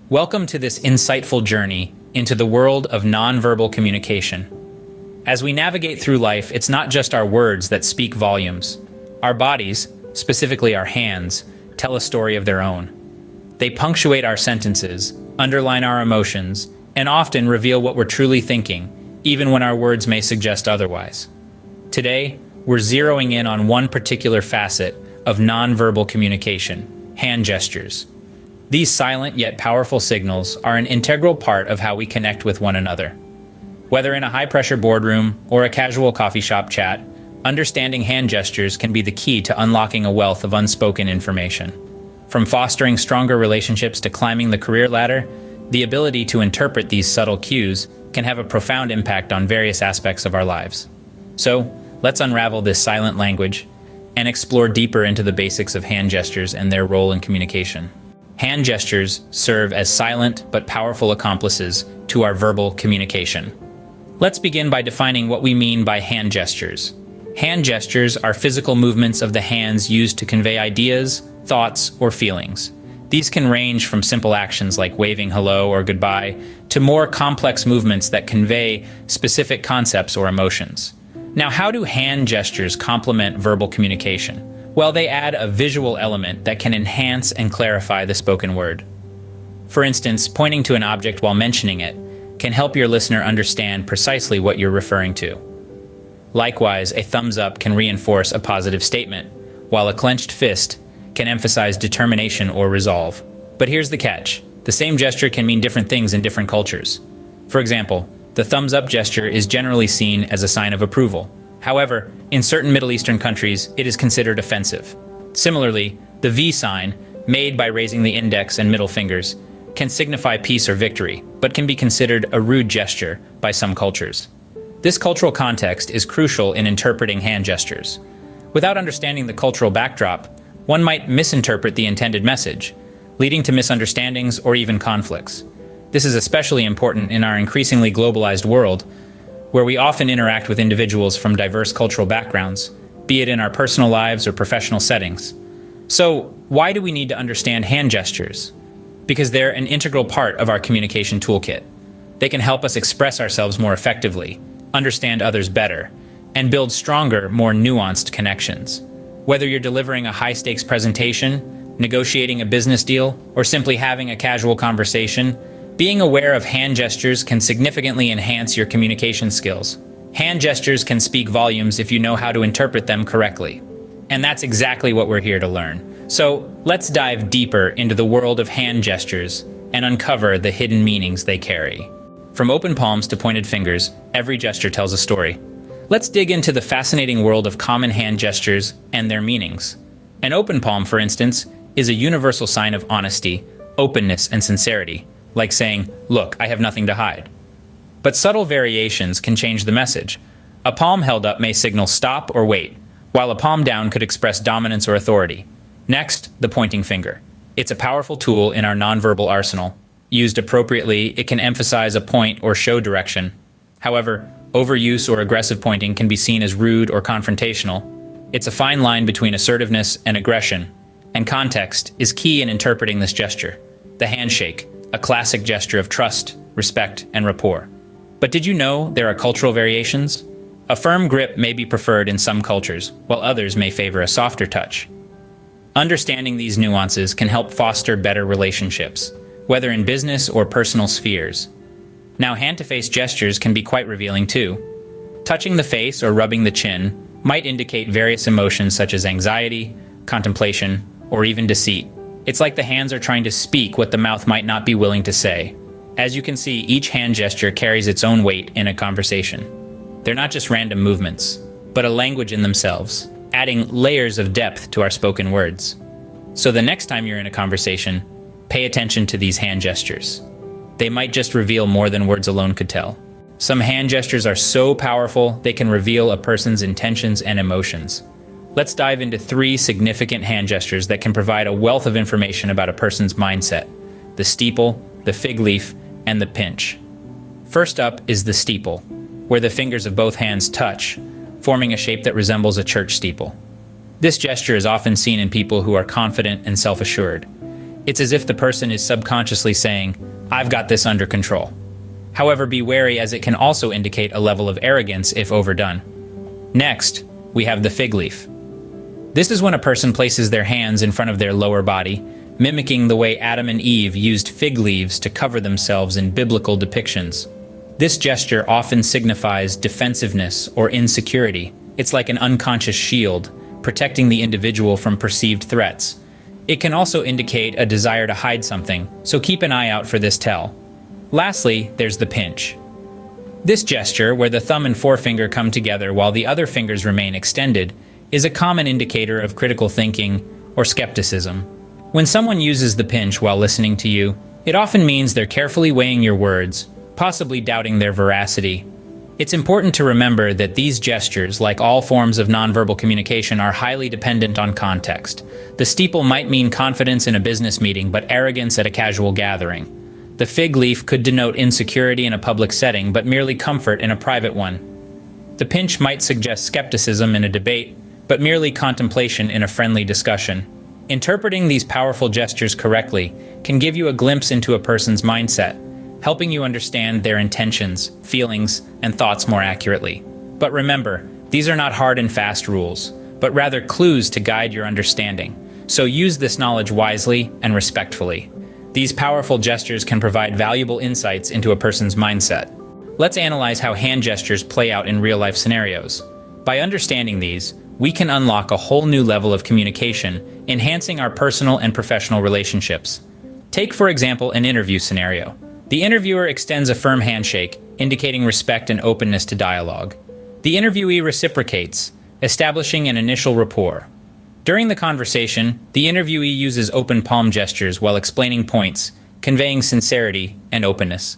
Welcome to this insightful journey into the world of nonverbal communication. As we navigate through life, it's not just our words that speak volumes. Our bodies, specifically our hands, tell a story of their own. They punctuate our sentences, underline our emotions, and often reveal what we're truly thinking, even when our words may suggest otherwise. Today, we're zeroing in on one particular facet of nonverbal communication: hand gestures. These silent yet powerful signals are an integral part of how we connect with one another. Whether in a high-pressure boardroom or a casual coffee shop chat, understanding hand gestures can be the key to unlocking a wealth of unspoken information. From fostering stronger relationships to climbing the career ladder, the ability to interpret these subtle cues can have a profound impact on various aspects of our lives. So, let's unravel this silent language and explore deeper into the basics of hand gestures and their role in communication. Hand gestures serve as silent but powerful accomplices to our verbal communication. Let's begin by defining what we mean by hand gestures. Hand gestures are physical movements of the hands used to convey ideas, thoughts, or feelings. These can range from simple actions like waving hello or goodbye to more complex movements that convey specific concepts or emotions. Now, how do hand gestures complement verbal communication? Well, they add a visual element that can enhance and clarify the spoken word. For instance, pointing to an object while mentioning it can help your listener understand precisely what you're referring to. Likewise, a thumbs up can reinforce a positive statement, while a clenched fist can emphasize determination or resolve. But here's the catch: the same gesture can mean different things in different cultures. For example, the thumbs up gesture is generally seen as a sign of approval. However, in certain Middle Eastern countries, it is considered offensive. Similarly, the V sign, made by raising the index and middle fingers, can signify peace or victory, but can be considered a rude gesture by some cultures. This cultural context is crucial in interpreting hand gestures. Without understanding the cultural backdrop, one might misinterpret the intended message, leading to misunderstandings or even conflicts. This is especially important in our increasingly globalized world, where we often interact with individuals from diverse cultural backgrounds, be it in our personal lives or professional settings. So, why do we need to understand hand gestures? Because they're an integral part of our communication toolkit. They can help us express ourselves more effectively, understand others better, and build stronger, more nuanced connections. Whether you're delivering a high-stakes presentation, negotiating a business deal, or simply having a casual conversation, being aware of hand gestures can significantly enhance your communication skills. Hand gestures can speak volumes if you know how to interpret them correctly. And that's exactly what we're here to learn. So let's dive deeper into the world of hand gestures and uncover the hidden meanings they carry. From open palms to pointed fingers, every gesture tells a story. Let's dig into the fascinating world of common hand gestures and their meanings. An open palm, for instance, is a universal sign of honesty, openness, and sincerity, like saying, "Look, I have nothing to hide." But subtle variations can change the message. A palm held up may signal stop or wait, while a palm down could express dominance or authority. Next, the pointing finger. It's a powerful tool in our nonverbal arsenal. Used appropriately, it can emphasize a point or show direction. However, overuse or aggressive pointing can be seen as rude or confrontational. It's a fine line between assertiveness and aggression, and context is key in interpreting this gesture. The handshake, a classic gesture of trust, respect, and rapport. But did you know there are cultural variations? A firm grip may be preferred in some cultures, while others may favor a softer touch. Understanding these nuances can help foster better relationships, whether in business or personal spheres. Now, hand-to-face gestures can be quite revealing too. Touching the face or rubbing the chin might indicate various emotions such as anxiety, contemplation, or even deceit. It's like the hands are trying to speak what the mouth might not be willing to say. As you can see, each hand gesture carries its own weight in a conversation. They're not just random movements, but a language in themselves, adding layers of depth to our spoken words. So the next time you're in a conversation, pay attention to these hand gestures. They might just reveal more than words alone could tell. Some hand gestures are so powerful, they can reveal a person's intentions and emotions. Let's dive into 3 significant hand gestures that can provide a wealth of information about a person's mindset: the steeple, the fig leaf, and the pinch. First up is the steeple, where the fingers of both hands touch, forming a shape that resembles a church steeple. This gesture is often seen in people who are confident and self-assured. It's as if the person is subconsciously saying, "I've got this under control." However, be wary, as it can also indicate a level of arrogance if overdone. Next, we have the fig leaf. This is when a person places their hands in front of their lower body, mimicking the way Adam and Eve used fig leaves to cover themselves in biblical depictions. This gesture often signifies defensiveness or insecurity. It's like an unconscious shield, protecting the individual from perceived threats. It can also indicate a desire to hide something, so keep an eye out for this tell. Lastly, there's the pinch. This gesture, where the thumb and forefinger come together while the other fingers remain extended, is a common indicator of critical thinking or skepticism. When someone uses the pinch while listening to you, it often means they're carefully weighing your words, possibly doubting their veracity. It's important to remember that these gestures, like all forms of nonverbal communication, are highly dependent on context. The steeple might mean confidence in a business meeting, but arrogance at a casual gathering. The fig leaf could denote insecurity in a public setting, but merely comfort in a private one. The pinch might suggest skepticism in a debate, but merely contemplation in a friendly discussion. Interpreting these powerful gestures correctly can give you a glimpse into a person's mindset, helping you understand their intentions, feelings, and thoughts more accurately. But remember, these are not hard and fast rules, but rather clues to guide your understanding. So use this knowledge wisely and respectfully. These powerful gestures can provide valuable insights into a person's mindset. Let's analyze how hand gestures play out in real-life scenarios. By understanding these, we can unlock a whole new level of communication, enhancing our personal and professional relationships. Take, for example, an interview scenario. The interviewer extends a firm handshake, indicating respect and openness to dialogue. The interviewee reciprocates, establishing an initial rapport. During the conversation, the interviewee uses open palm gestures while explaining points, conveying sincerity and openness.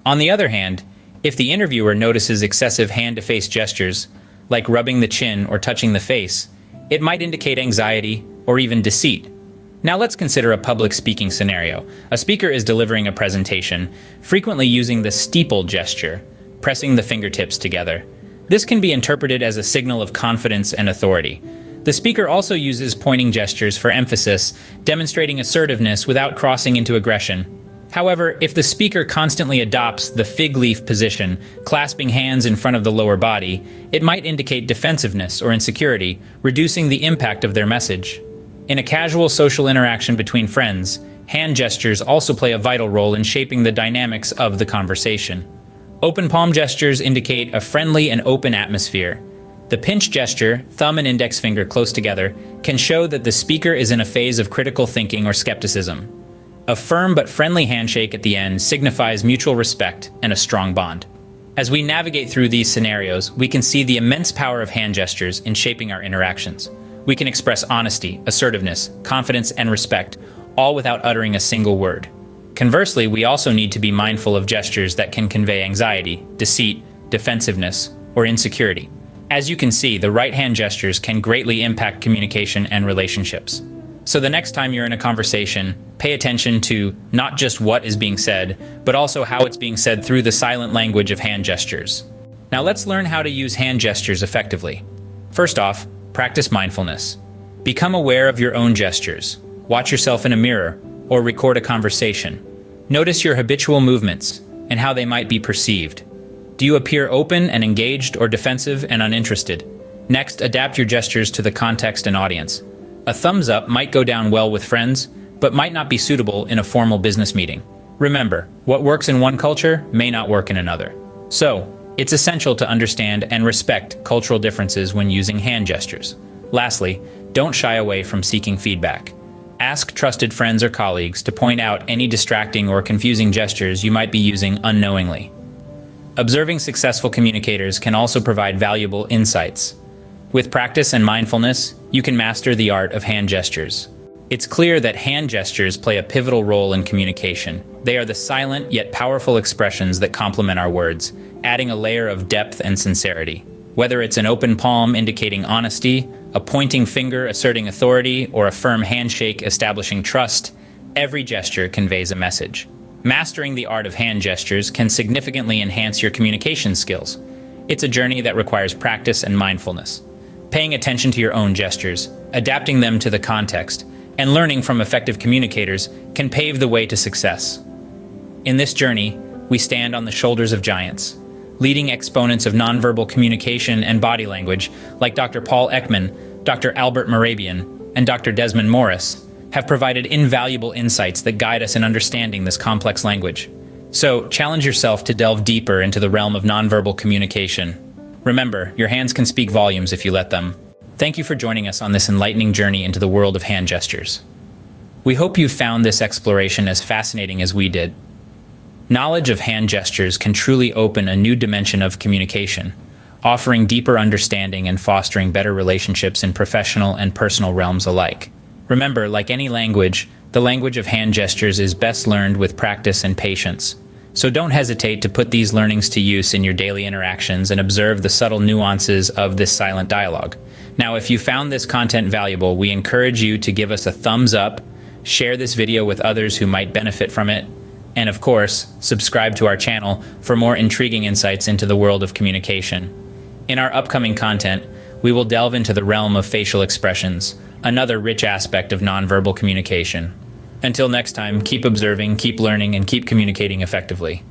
On the other hand, if the interviewer notices excessive hand-to-face gestures, like rubbing the chin or touching the face, it might indicate anxiety or even deceit. Now let's consider a public speaking scenario. A speaker is delivering a presentation, frequently using the steeple gesture, pressing the fingertips together. This can be interpreted as a signal of confidence and authority. The speaker also uses pointing gestures for emphasis, demonstrating assertiveness without crossing into aggression. However, if the speaker constantly adopts the fig leaf position, clasping hands in front of the lower body, it might indicate defensiveness or insecurity, reducing the impact of their message. In a casual social interaction between friends, hand gestures also play a vital role in shaping the dynamics of the conversation. Open palm gestures indicate a friendly and open atmosphere. The pinch gesture, thumb and index finger close together, can show that the speaker is in a phase of critical thinking or skepticism. A firm but friendly handshake at the end signifies mutual respect and a strong bond. As we navigate through these scenarios, we can see the immense power of hand gestures in shaping our interactions. We can express honesty, assertiveness, confidence, and respect, all without uttering a single word. Conversely, we also need to be mindful of gestures that can convey anxiety, deceit, defensiveness, or insecurity. As you can see, the right hand gestures can greatly impact communication and relationships. So the next time you're in a conversation, pay attention to not just what is being said, but also how it's being said through the silent language of hand gestures. Now let's learn how to use hand gestures effectively. First off, practice mindfulness. Become aware of your own gestures. Watch yourself in a mirror or record a conversation. Notice your habitual movements and how they might be perceived. Do you appear open and engaged or defensive and uninterested? Next, adapt your gestures to the context and audience. A thumbs up might go down well with friends, but might not be suitable in a formal business meeting. Remember, what works in one culture may not work in another. So, it's essential to understand and respect cultural differences when using hand gestures. Lastly, don't shy away from seeking feedback. Ask trusted friends or colleagues to point out any distracting or confusing gestures you might be using unknowingly. Observing successful communicators can also provide valuable insights. With practice and mindfulness, you can master the art of hand gestures. It's clear that hand gestures play a pivotal role in communication. They are the silent yet powerful expressions that complement our words, adding a layer of depth and sincerity. Whether it's an open palm indicating honesty, a pointing finger asserting authority, or a firm handshake establishing trust, every gesture conveys a message. Mastering the art of hand gestures can significantly enhance your communication skills. It's a journey that requires practice and mindfulness. Paying attention to your own gestures, adapting them to the context, and learning from effective communicators can pave the way to success. In this journey, we stand on the shoulders of giants. Leading exponents of nonverbal communication and body language, like Dr. Paul Ekman, Dr. Albert Mehrabian, and Dr. Desmond Morris, have provided invaluable insights that guide us in understanding this complex language. So, challenge yourself to delve deeper into the realm of nonverbal communication. Remember, your hands can speak volumes if you let them. Thank you for joining us on this enlightening journey into the world of hand gestures. We hope you found this exploration as fascinating as we did. Knowledge of hand gestures can truly open a new dimension of communication, offering deeper understanding and fostering better relationships in professional and personal realms alike. Remember, like any language, the language of hand gestures is best learned with practice and patience. So don't hesitate to put these learnings to use in your daily interactions and observe the subtle nuances of this silent dialogue. Now, if you found this content valuable, we encourage you to give us a thumbs up, share this video with others who might benefit from it, and of course, subscribe to our channel for more intriguing insights into the world of communication. In our upcoming content, we will delve into the realm of facial expressions, another rich aspect of nonverbal communication. Until next time, keep observing, keep learning, and keep communicating effectively.